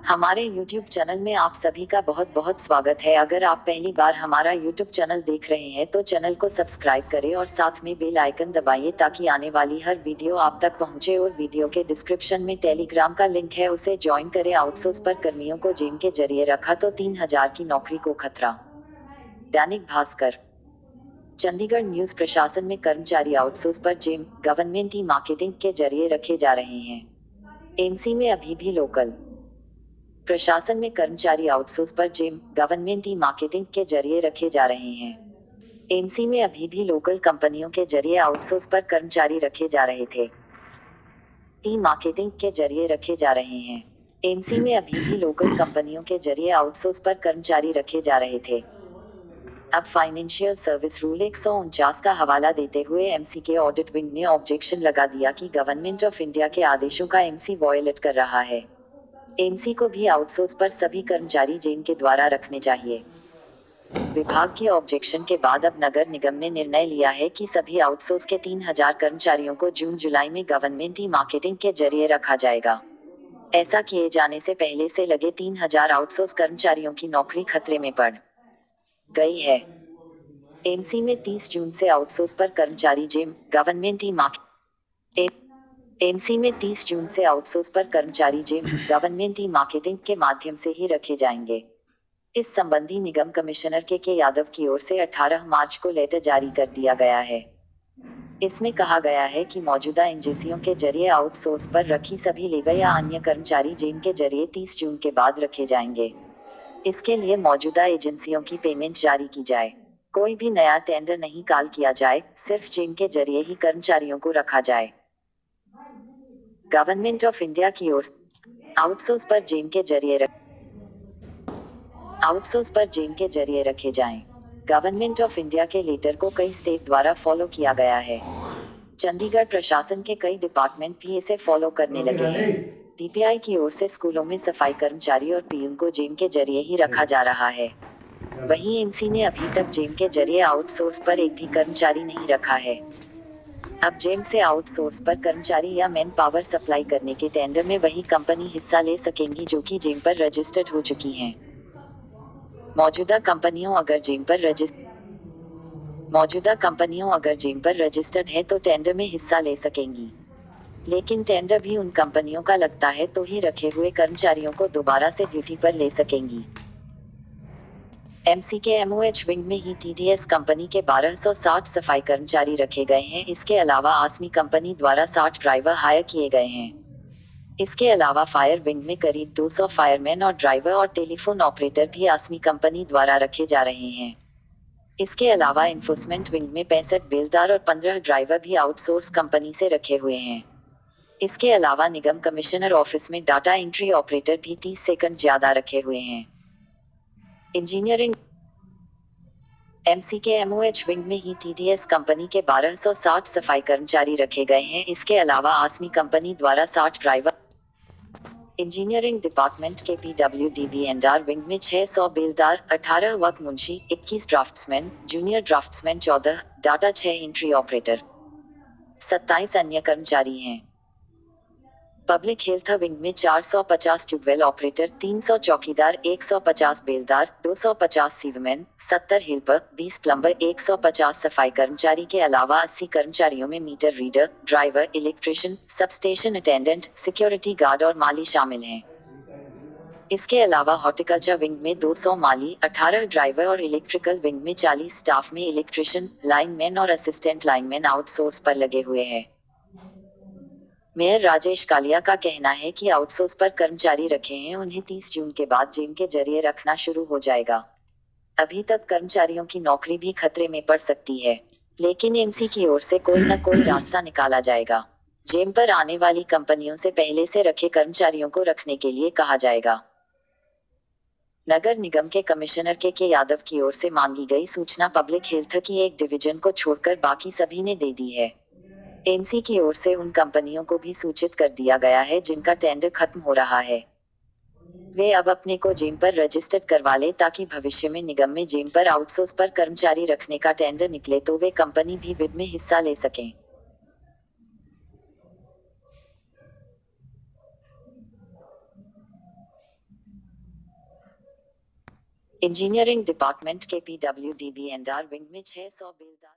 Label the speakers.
Speaker 1: हमारे YouTube channel में आप सभी का बहुत बहुत स्वागत है। अगर आप पहली बार हमारा YouTube चैनल देख रहे हैं तो चैनल को सब्सक्राइब करें और साथ में बेल आइकन दबाइए ताकि आने वाली हर वीडियो आप तक पहुंचे। और वीडियो के डिस्क्रिप्शन में टेलीग्राम का लिंक है, उसे ज्वाइन करें। आउटसोर्स पर कर्मियों को जेम के जरिए रखा तो 3000 की नौकरी को खतरा। दैनिक भास्कर। चंडीगढ़ न्यूज। प्रशासन में कर्मचारी आउटसोर्स पर जेम गवर्नमेंट ई मार्केटिंग के जरिए रखे जा रहे हैं। एमसी में अभी भी लोकल। प्रशासन में कर्मचारी आउटसोर्स पर जेम गवर्नमेंट ई मार्केटिंग के जरिए रखे जा रहे हैं। एमसी में अभी भी लोकल कंपनियों के जरिए आउटसोर्स पर कर्मचारी रखे जा रहे थे। ई मार्केटिंग के जरिए रखे जा रहे हैं। एमसी में अभी भी लोकल कंपनियों के जरिए आउटसोर्स पर कर्मचारी रखे जा रहे थे। अब फाइनेंशियल सर्विस रूल 149 का हवाला देते हुए एमसी के ऑडिट विंग ने ऑब्जेक्शन लगा दिया कि गवर्नमेंट ऑफ इंडिया के आदेशों का एमसी वॉयलेट कर रहा है। एमसी को भी आउटसोर्स पर सभी कर्मचारी जेम के द्वारा रखने चाहिए। विभाग के ऑब्जेक्शन के बाद अब नगर निगम ने निर्णय लिया है कि सभी आउटसोर्स के 3000 कर्मचारियों को जून जुलाई में गवर्नमेंट ई मार्केटिंग के जरिए रखा जाएगा। ऐसा किए जाने से पहले से लगे 3000 आउटसोर्स कर्मचारियों की नौकरी खतरे में पड़ गई है। एमसी में 30 जून से आउटसोर्स पर कर्मचारी GeM government e marketing MC में 30 जून से आउटसोर्स पर कर्मचारी जेम गवर्नमेंट ई मार्केटिंग के माध्यम से ही रखे जाएंगे। इस संबंधी निगम कमिश्नर के यादव की ओर से 18 मार्च को लेटर जारी कर दिया गया है। इसमें कहा गया है कि मौजूदा एजेंसियों के जरिए आउटसोर्स पर रखी सभी लेबर या अन्य कर्मचारी जेम के जरिए 30 जून के बाद रखे जाएंगे। इसके लिए मौजूदा एजेंसियों की पेमेंट जारी की जाए। कोई भी नया टेंडर नहीं कॉल किया जाए, सिर्फ जेम के जरिए ही कर्मचारियों को रखा जाए। गवर्नमेंट ऑफ इंडिया की ओर आउटसोर्स पर जेम के जरिए आउटसोर्स पर जेम के जरिए रखे जाएं। गवर्नमेंट ऑफ इंडिया के लेटर को कई स्टेट द्वारा फॉलो किया गया है। चंडीगढ़ प्रशासन के कई डिपार्टमेंट भी इसे फॉलो करने लगे हैं। डीपीआई की ओर से स्कूलों में सफाई कर्मचारी और पीएम को जेम के जरिए ही रखा जा रहा है। वहीं एमसी ने अभी तक जेम के जरिए आउटसोर्स पर एक भी कर्मचारी नहीं रखा है। अब जेम से आउटसोर्स पर कर्मचारी या मैन पावर सप्लाई करने के टेंडर में वही कंपनी हिस्सा ले सकेंगी जो कि जेम पर रजिस्टर्ड हो चुकी हैं। मौजूदा कंपनियों अगर जेम पर रजिस्टर्ड है तो टेंडर में हिस्सा ले सकेंगी। लेकिन टेंडर भी उन कंपनियों का लगता है तो ही रखे हुए कर्मचारियों को दोबारा से ड्यूटी पर ले सकेंगी। एमसी के एमओएच विंग में ही टीडीएस कंपनी के 1260 सफाई कर्मचारी रखे गए हैं। इसके अलावा आसमी कंपनी द्वारा 60 ड्राइवर हायर किए गए हैं। इसके अलावा फायर विंग में करीब 200 फायरमैन और ड्राइवर और टेलीफोन ऑपरेटर भी आसमी कंपनी द्वारा रखे जा रहे हैं। इसके अलावा इन्फोर्समेंट विंग में 65 बेलदार और 15 ड्राइवर भी आउटसोर्स कंपनी से रखे हुए हैं। इसके अलावा निगम कमिश्नर ऑफिस में डाटा एंट्री ऑपरेटर भी 30 सेकंड ज्यादा रखे हुए हैं। इंजीनियरिंग एमसी के एमओएच विंग में ही टीडीएस कंपनी के 1260 सफाई कर्मचारी रखे गए हैं। इसके अलावा आसमी कंपनी द्वारा 60 ड्राइवर। इंजीनियरिंग डिपार्टमेंट के पीडब्ल्यूडीबीएनआर विंग में 600 बेलदार, 18 work Munshi, 21 draughtsman, junior draughtsman 14, data 6 entry operator, 27 अन्य कर्मचारी हैं। पब्लिक हेल्थ विंग में 450 ट्यूबवेल ऑपरेटर, 300 चौकीदार, 150 बेलदार, 250 सीवरमैन, 70 हेल्पर, 20 प्लम्बर, 150 सफाई कर्मचारी के अलावा 80 कर्मचारियों में meter reader, driver, electrician, substation attendant, security guard और माली शामिल हैं। इसके अलावा हॉर्टिकल्चर विंग में 200 माली, 18 ड्राइवर और इलेक्ट्रिकल विंग में 40 स्टाफ में इलेक्ट्रिशियन, लाइनमैन और असिस्टेंट लाइनमैन आउटसोर्स पर लगे हुए हैं। मेयर राजेश कालिया का कहना है कि आउटसोर्स पर कर्मचारी रखे हैं, उन्हें 30 जून के बाद जेम के जरिए रखना शुरू हो जाएगा। अभी तक कर्मचारियों की नौकरी भी खतरे में पड़ सकती है, लेकिन एमसी की ओर से कोई न कोई रास्ता निकाला जाएगा। जेम पर आने वाली कंपनियों से पहले से रखे कर्मचारियों को रखने के लिए कहा जाएगा। नगर निगम के कमिश्नर के यादव की ओर से मांगी गई सूचना पब्लिक हेल्थ की एक डिवीजन को छोड़कर बाकी सभी ने दे दी है। एमसी की ओर से उन कंपनियों को भी सूचित कर दिया गया है जिनका टेंडर खत्म हो रहा है। वे अब अपने को जेम पर रजिस्टर्ड करवा ले ताकि भविष्य में निगम में जेम पर आउटसोर्स पर कर्मचारी रखने का टेंडर निकले तो वे कंपनी भी बिड में हिस्सा ले सकें। इंजीनियरिंग डिपार्टमेंट के PWD B&R विंग में 600 बेलदार